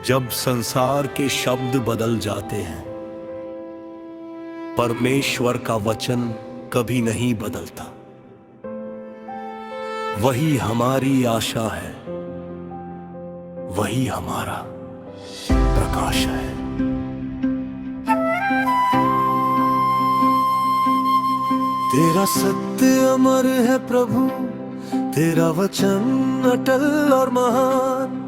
जब संसार के शब्द बदल जाते हैं, परमेश्वर का वचन कभी नहीं बदलता। वही हमारी आशा है, वही हमारा प्रकाश है। तेरा सत्य अमर है प्रभु, तेरा वचन अटल और महान।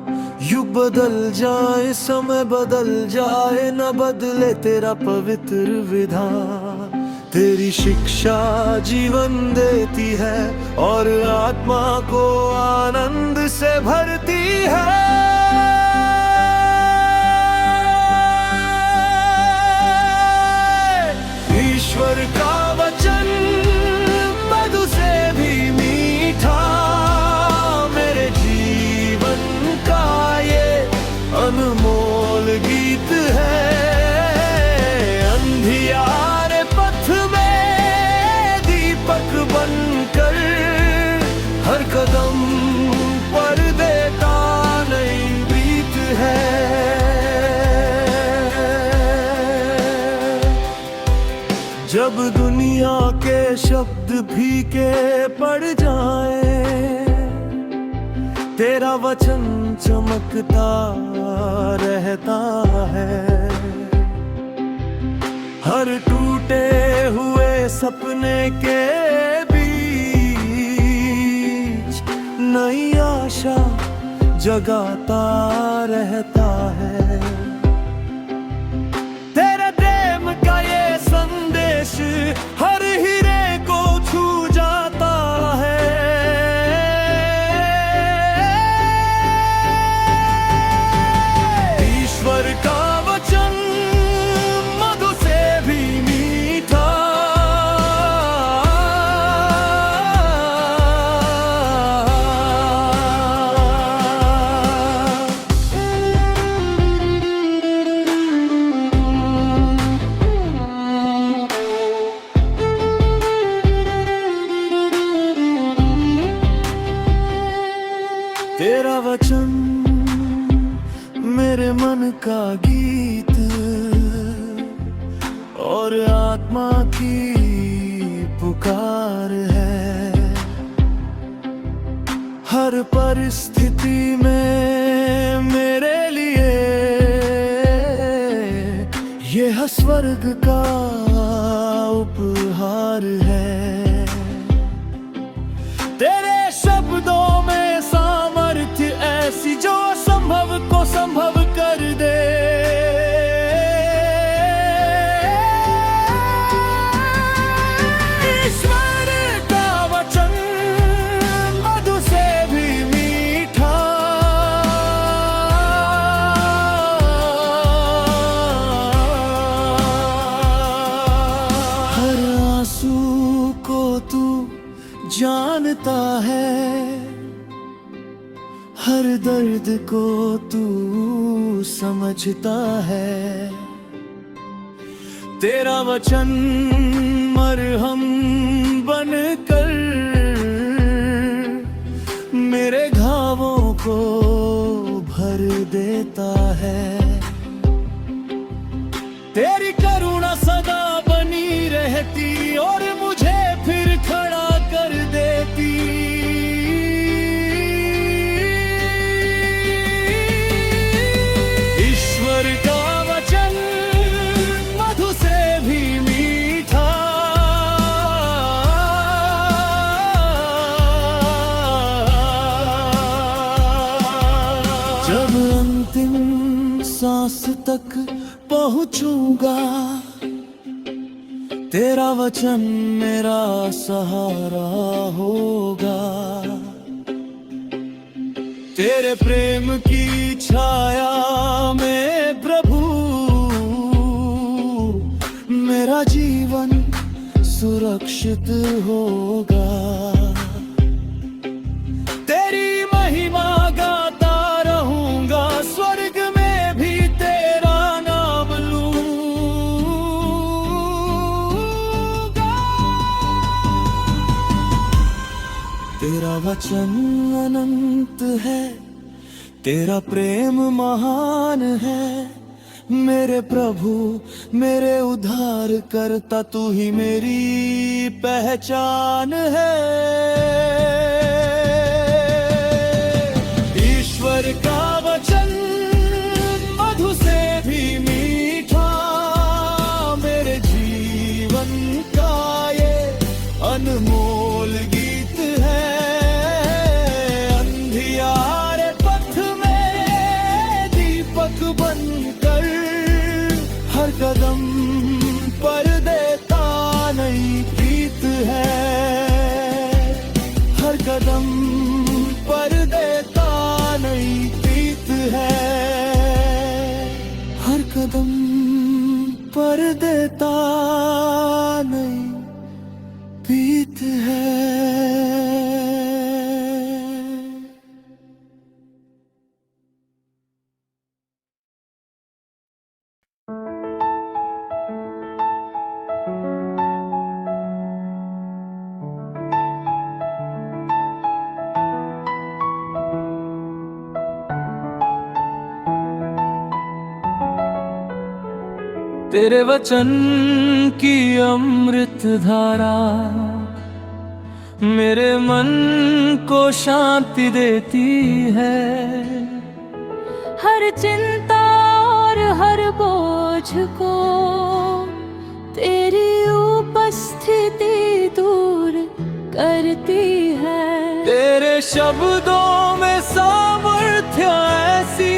युग बदल जाए, समय बदल जाए, न बदले तेरा पवित्र विधान। तेरी शिक्षा जीवन देती है और आत्मा को आनंद से भरती है। ईश्वर का वचन मधु से भी मीठा, मेरे जीवन का ये अनमोल गीत है। अंधियारे पथ में दीपक बनकर हर कदम पर देता नई प्रीत है। जब दुनिया के शब्द फीके पड़ जाए, तेरा वचन चमकता रहता है। हर टूटे हुए सपने के बीच नई आशा जगाता रहता है। तेरे प्रेम का ये संदेश हर हीरे को छू जाता है। ईश्वर का वचन मधु से भी मीठा, तेरा वचन मेरे मन का गीत और आत्मा की पुकार है। हर परिस्थिति में मेरे लिए यह स्वर्ग का उपहार है। तेरे शब्दों में सामर्थ्य ऐसी जो संभव को संभव कर दे। ईश्वर का वचन मधु से भी मीठा, हर आंसू को तू जानता है, हर दर्द को तू समझता है। तेरा वचन मरहम बनकर मेरे घावों को भर देता है। तेरी करुणा सदा बनी रहती और मुझे फिर खड़ा कर देती। ईश्वर का वचन मधु से भी मीठा, जब अंतिम सांस तक पहुंचूंगा, तेरा वचन मेरा सहारा होगा। तेरे प्रेम की छाया में प्रभु मेरा जीवन सुरक्षित होगा। तेरी महिमा गाता रहूंगा, स्वर्ग में भी तेरा नाम लूंगा। तेरा वचन अनंत है, तेरा प्रेम महान है मेरे प्रभु, मेरे उद्धार करता, तू ही मेरी पहचान है। ईश्वर का वचन मधु से भी मीठा, मेरे जीवन का ये अनमोल गीत है। अंधियारे पथ में दीपक बनकर हर कदम पर देता नई प्रीत है। हर कदम पर देता नई प्रीत है। हर कदम पर देता नई प्रीत है। तेरे वचन की अमृत धारा मेरे मन को शांति देती है। हर चिंता और हर बोझ को तेरी उपस्थिति दूर करती है। तेरे शब्दों में सामर्थ्य ऐसी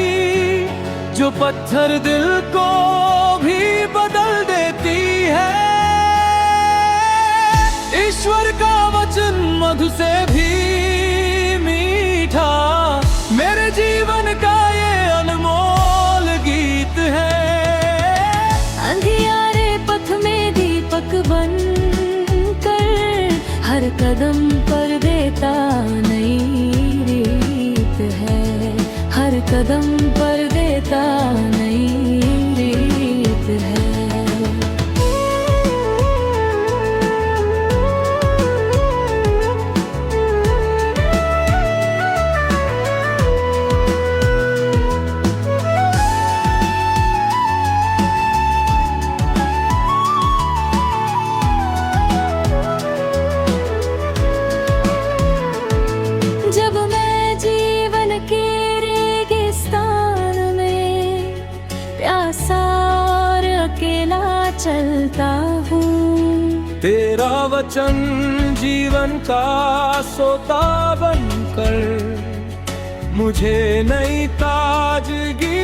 जो पत्थर दिल को भी बदल देती है। ईश्वर का वचन मधु से भी मीठा, मेरे जीवन का ये अनमोल गीत है। अंधियारे पथ में दीपक बनकर हर कदम पर देता नई रीत है। हर कदम पर देता नई रीत है। जब मैं जीवन के रेगिस्तान में प्यासा और अकेला चलता हूँ, तेरा वचन जीवन का सोता बनकर मुझे नई ताजगी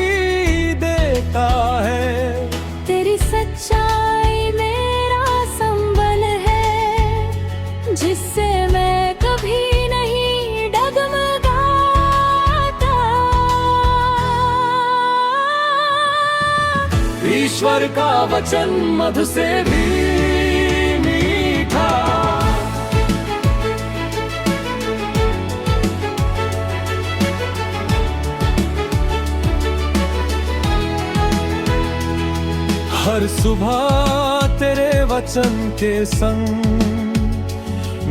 देता है। तेरी सच्चाई मेरा संबल है, जिससे मैं कभी नहीं डगमगाता। ईश्वर का वचन मधु से भी मीठा, हर सुबह तेरे वचन के संग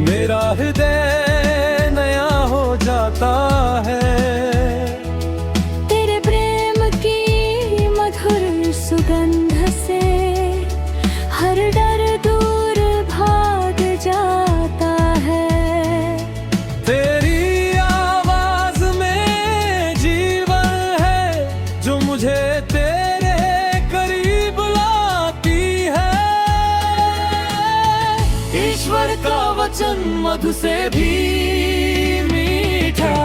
मेरा हृदय नया हो जाता है। तेरे प्रेम की मधुर सुगंध से हर डर दूर भाग जाता है। तेरी आवाज में जीवन है जो मुझे तेरे करीब लाती है। ईश्वर का वचन मधु से भी मीठा,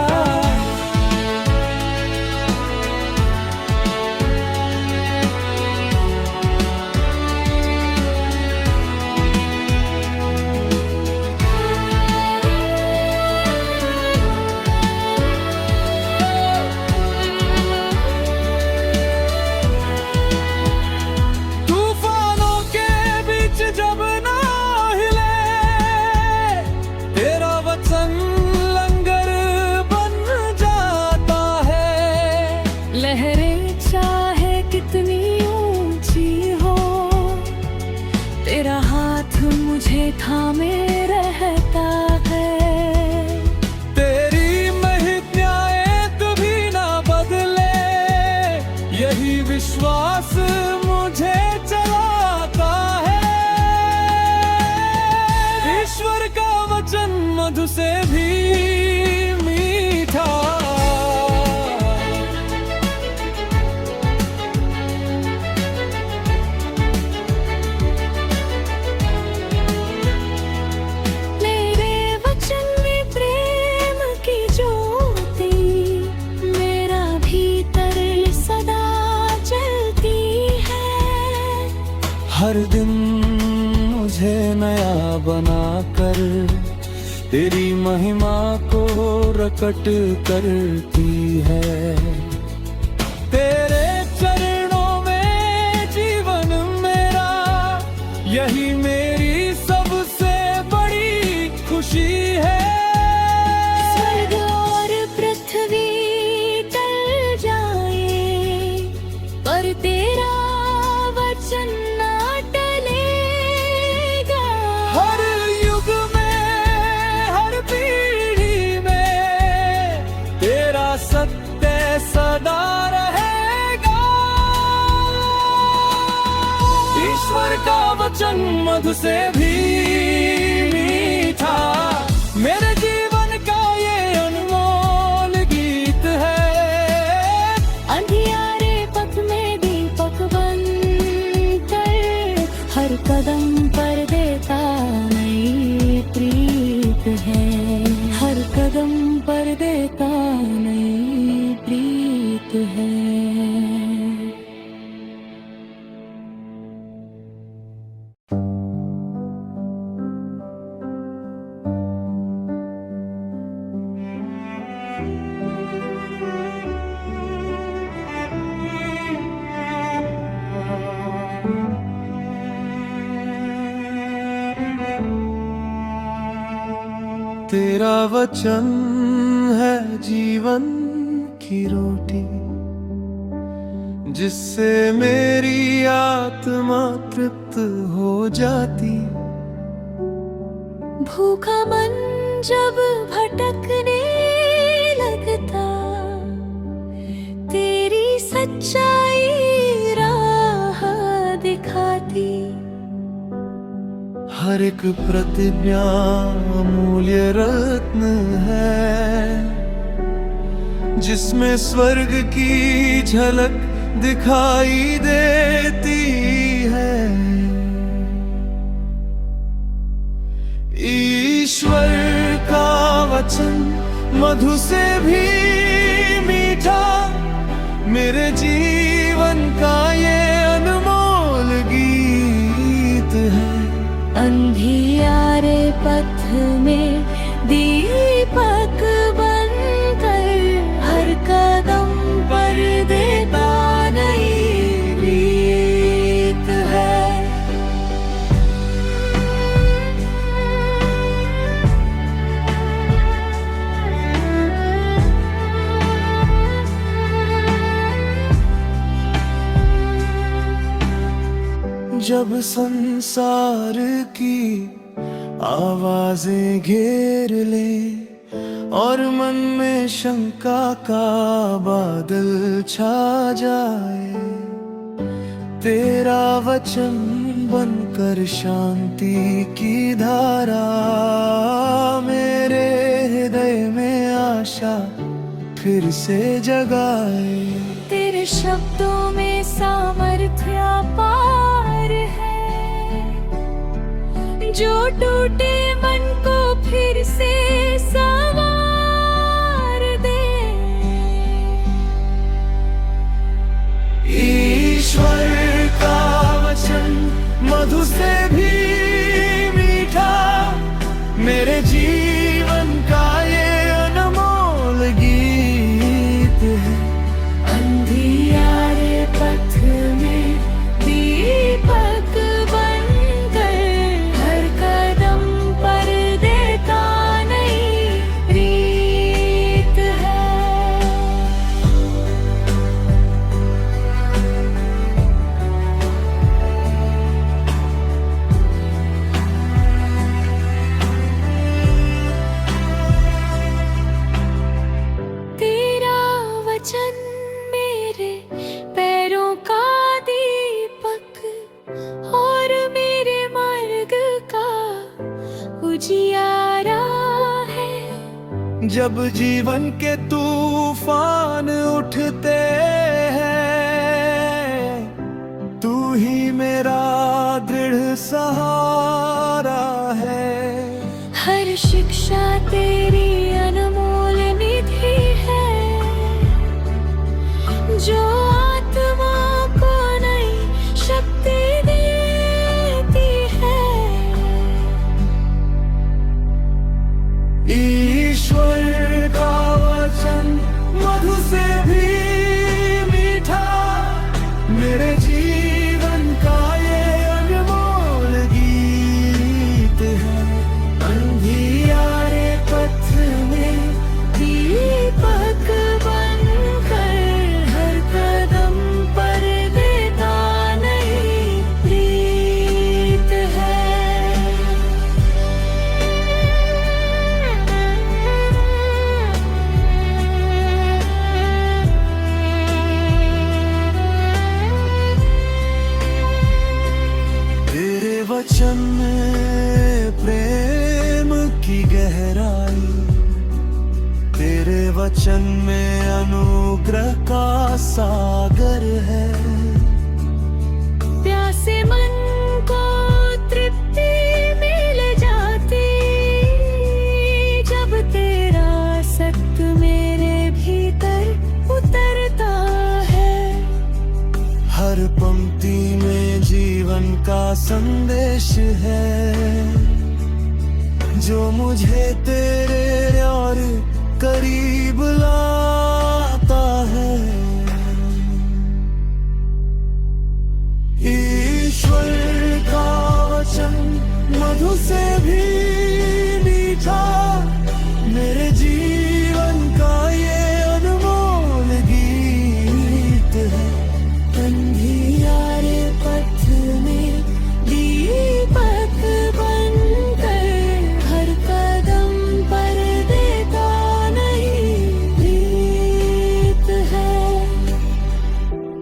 तूफानों के बीच जब ना हिले, तेरा वचन मधु से भी मीठा। मेरे वचन में प्रेम की ज्योति मेरा भीतर सदा जलती है। हर दिन मुझे नया बनाकर तेरी महिमा को प्रकट करती है। तेरे चरणों में जीवन मेरा, यही मेरी सबसे बड़ी खुशी है। स्वर्ग और पृथ्वी टल जाए पर तेरा वचन ना टलेगा। हर युग में, हर पीढ़ी में तेरा सत्य सदा रहेगा। ईश्वर का वचन मधु से भी मीठा, मेरे जीवन का ये अनमोल गीत है। अंधियारे पथ में दीपक बनकर हर कदम पर देता नई प्रीत है। हर कदम पर देता नई प्रीत है। तेरा वचन है जीवन की रोटी, जिससे मेरी आत्मा तृप्त हो जाती। भूखा मन जब भटकने लगता तेरी सच्चाई राह दिखाती। हर एक प्रतिज्ञा अमूल्य रत्न है, जिसमें स्वर्ग की झलक दिखाई देती है। ईश्वर का वचन मधु से भी मीठा, मेरे जीवन का ये अनमोल गीत है। अंधियारे पथ में दीपक बनकर हर कदम पर देता नई प्रीत है। जब संसार की आवाजें घेर ले और मन में शंका का बादल छा जाए, तेरा वचन बनकर शांति की धारा मेरे हृदय में आशा फिर से जगाए। तेरे शब्दों में सामर्थ्य पार है, जो टूटे मन को फिर से संवार दे। ईश्वर का वचन मधु से भी मीठा, मेरे जीवन का ये अनमोल गीत है। अंधियारे पथ में दीपक बनकर हर कदम पर देता नई प्रीत है। तेरा वचन मेरे पैरों का दीपक और मेरे मार्ग का उजियारा है। जब जीवन के तूफान उठते हैं, तू ही मेरा दृढ़ सहारा है। हर शिक्षा तेरी अनमोल निधि है, जो आत्मा को नई शक्ति देती है। ईश्वर का वचन मधु से भी मीठा, मेरे जीवन का ये अनमोल गीत है। अंधियारे पथ में दीपक बनकर हर कदम पर देता नई प्रीत है। तेरे वचन में प्रेम की गहराई, तेरे वचन में अनुग्रह का सागर है। प्यासे मन को तृप्ति मिल जाती, जब तेरा सत्य मेरे भीतर उतरता है। हर पंक्ति में जीवन का संदेश है, जो मुझे तेरे और करीब लाता है। ईश्वर का वचन मधु से भी मीठा, मेरे जीवन का ये अनमोल गीत है। अंधियारे पथ में दीपक बनकर हर कदम पर देता नई प्रीत है।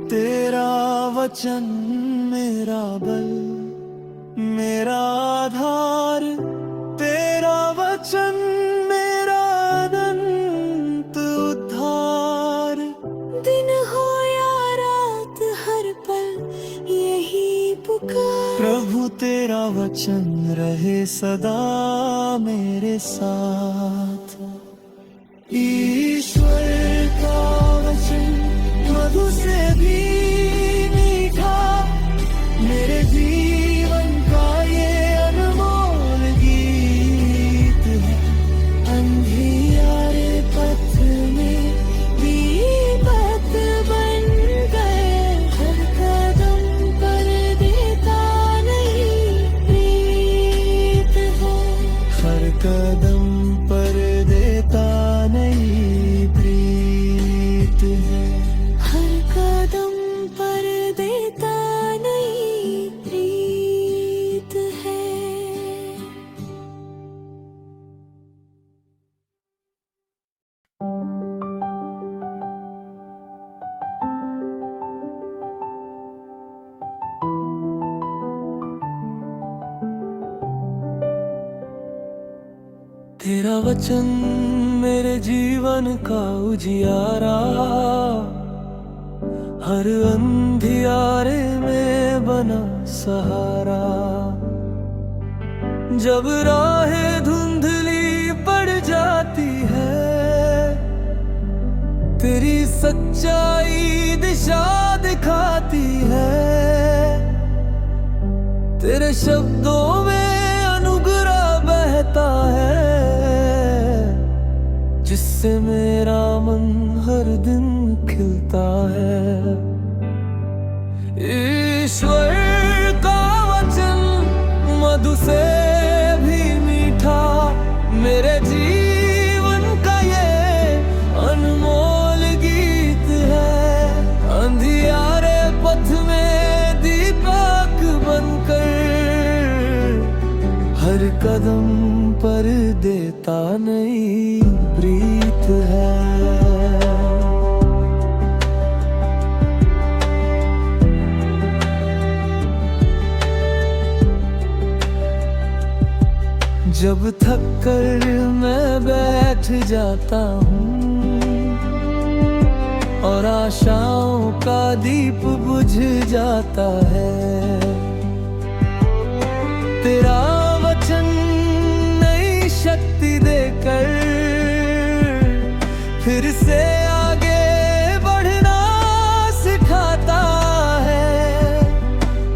तेरा वचन मेरा बल, मेरा आधार, तेरा वचन मेरा अनंत उद्धार। दिन हो या रात हर पल यही पुकार। प्रभु तेरा वचन रहे सदा मेरे साथ। ईश्वर का वचन मधु से भी मीठा, मेरे जीवन का ये अनमोल गीत है। अंधियारे पथ में दीपक बनकर हर कदम पर देता नई प्रीत है। हर कदम पर देता नई प्रीत है। हर कदम पर देता नई प्रीत है। तेरा वचन मेरे जीवन का उजियारा, हर अंधियारे में बना सहारा। जब राहें धुंधली पड़ जाती है, तेरी सच्चाई दिशा दिखाती है। तेरे शब्दों में अनुग्रह बहता है, जिससे मेरा मन हर दिन खिलता है। ईश्वर का वचन मधु से भी मीठा, मेरे जीवन का ये अनमोल गीत है। अंधियारे पथ में दीपक बनकर हर कदम पर देता नई प्रीत है। जब थक कर मैं बैठ जाता हूँ और आशाओं का दीप बुझ जाता है, तेरा वचन नई शक्ति देकर फिर से आगे बढ़ना सिखाता है।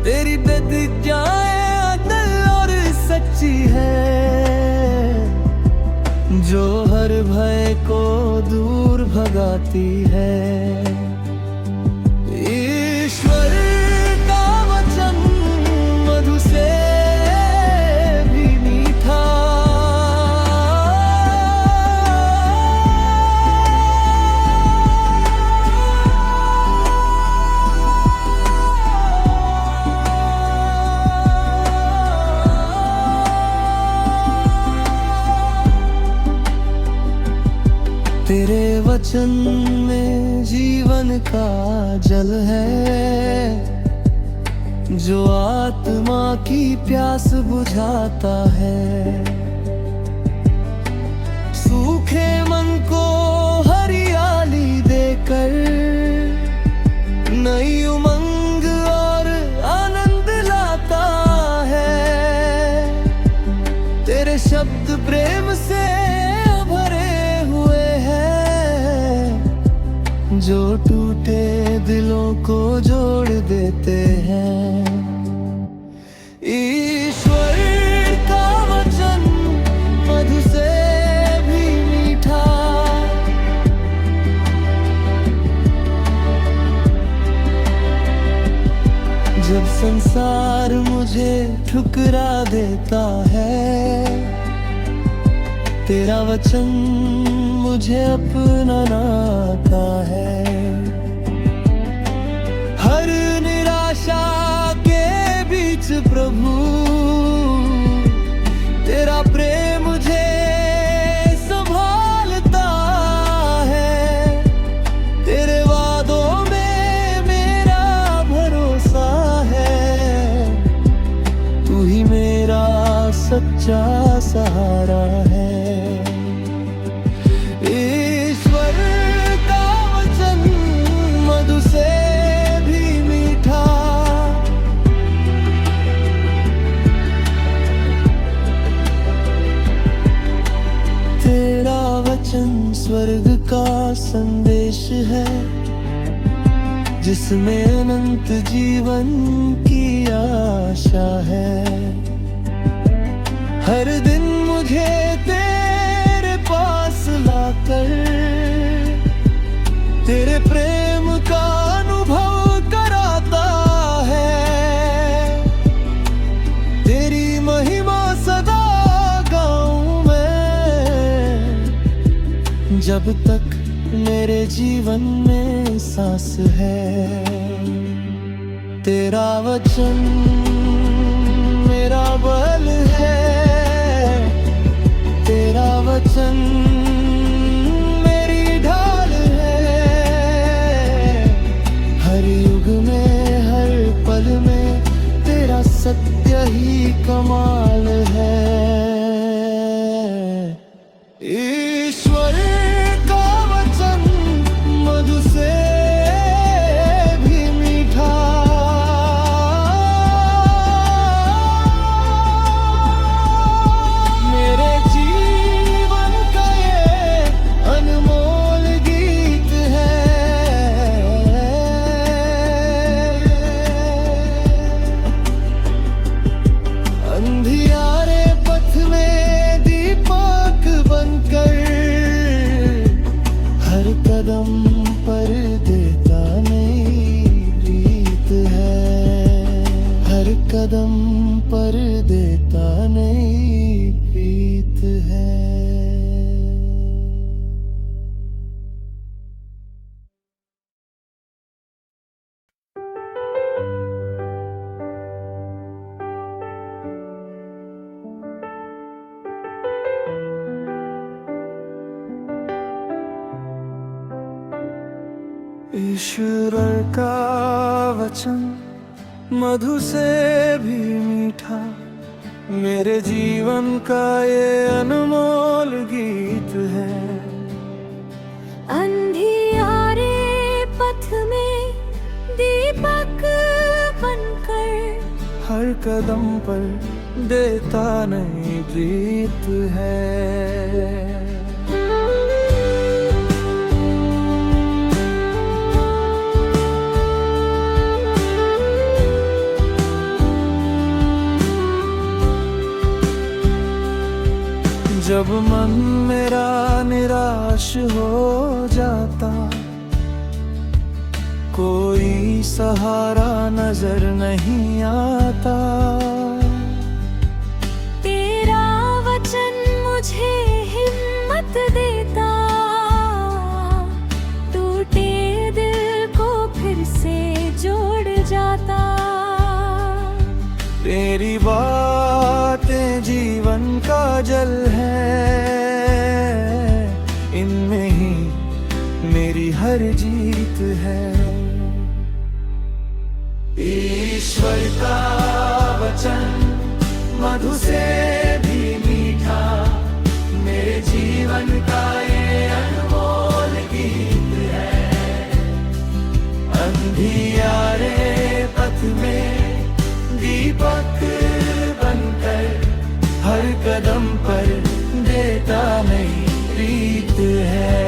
तेरी प्रतिज्ञाएं अटल और सच्ची है, जो हर भय को दूर भगाती है। ईश्वर का वचन मधु से भी मीठा, तेरे वचन में जीवन का जल है, जो आत्मा की प्यास बुझाता है। सूखे मन को हरियाली देकर नई उमंग और आनंद लाता है। तेरे शब्द प्रेम से जो टूटे दिलों को जोड़ देते हैं। ईश्वर का वचन मधु से भी मीठा, जब संसार मुझे ठुकरा देता है, तेरा वचन मुझे अपनाता है। हर निराशा के बीच प्रभु तेरा प्रेम मुझे संभालता है। तेरे वादों में मेरा भरोसा है, तू ही मेरा सच्चा सहारा है। ईश्वर का वचन मधु से भी मीठा, तेरा वचन स्वर्ग का संदेश है, जिसमें अनंत जीवन की आशा है। हर दिन मुझे तेरे पास लाकर तेरे प्रेम का अनुभव कराता है। तेरी महिमा सदा गाऊं मैं, जब तक मेरे जीवन में सांस है। तेरा वचन मेरा बल है, तेरा वचन मेरी ढाल है। हर युग में हर पल में तेरा सत्य ही कमाल है। ईश्वर का वचन मधु से भी मीठा, कदम पर देता नहीं प्रीत है। ईश्वर का वचन मधु से भी मीठा, मेरे जीवन का ये अनमोल गीत है। अंधियारे पथ में दीपक बनकर हर कदम पर देता नई प्रीत है। जब मन मेरा निराश हो जाता, कोई सहारा नजर नहीं आता, तेरा वचन मुझे हिम्मत देता, टूटे दिल को फिर से जोड़ जाता। तेरी बातें जीवन का जल है, इनमें ही मेरी हर जीत है। ईश्वर का वचन मधु से भी मीठा, मेरे जीवन का ये अनमोल गीत है। अंधियारे पथ में दीपक बनकर हर कदम पर देता नई प्रीत है।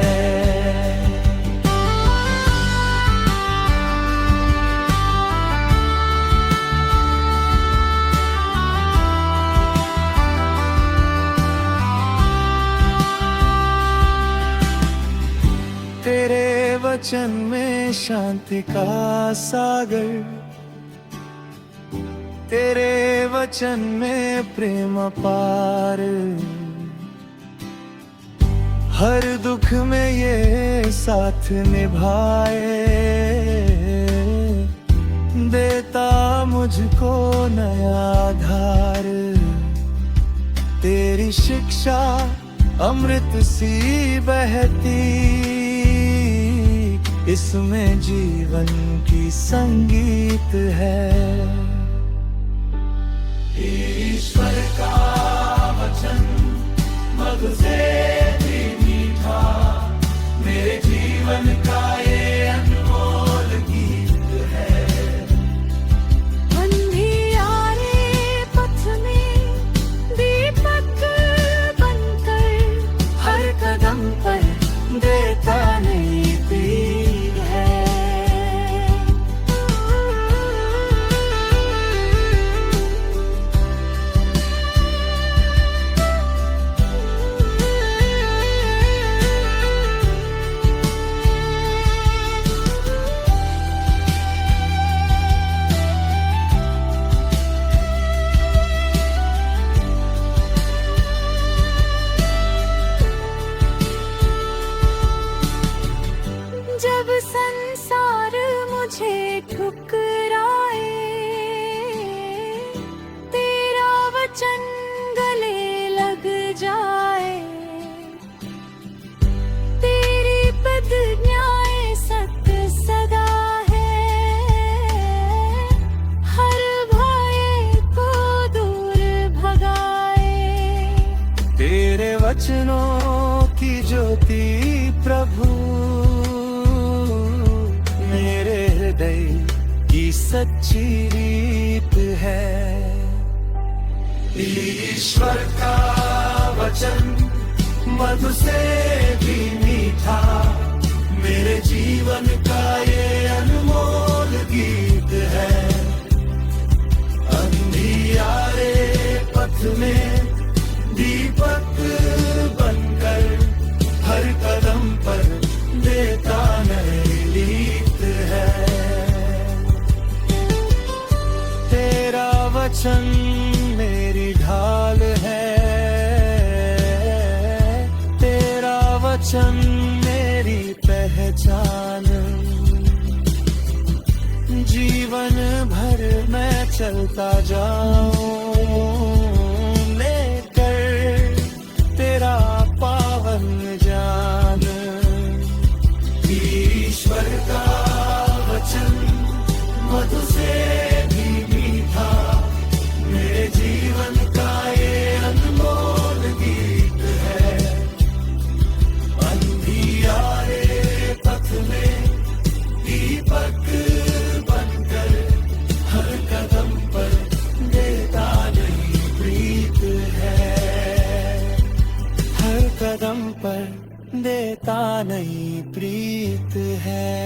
तेरे वचन में शांति का सागर, तेरे वचन में प्रेम पार, हर दुख में ये साथ निभाए, देता मुझको नया आधार। तेरी शिक्षा अमृत सी बहती, इसमें जीवन की संगीत है। ईश्वर का वचन मधु से भी मीठा, मेरे जीवन का ये अनमोल गीत है। अंधियारे पथ में दीपक बनकर हर कदम पर देता नई प्रीत है। जब संसार मुझे ठुकराए, तेरा वचन गले लग जाए, तेरी प्रतिज्ञाएं सत्य सदा है, हर भय को दूर भगाए। तेरे वचनों की ज्योति प्रभु, मेरे हृदय की सच्ची रीत है। ईश्वर का वचन मधु से भी मीठा, मेरे जीवन का ये अनमोल गीत है। अंधियारे पथ में दीपक बनकर हर कदम पर देता नई रीत है। तेरा वचन मेरी ढाल है, तेरा वचन मेरी पहचान, जीवन भर मैं चलता जाऊं लेकर तेरा पावन ज्ञान। ईश्वर का वचन मधु से भी मीठा, मेरे जीवन का देता नहीं प्रीत है।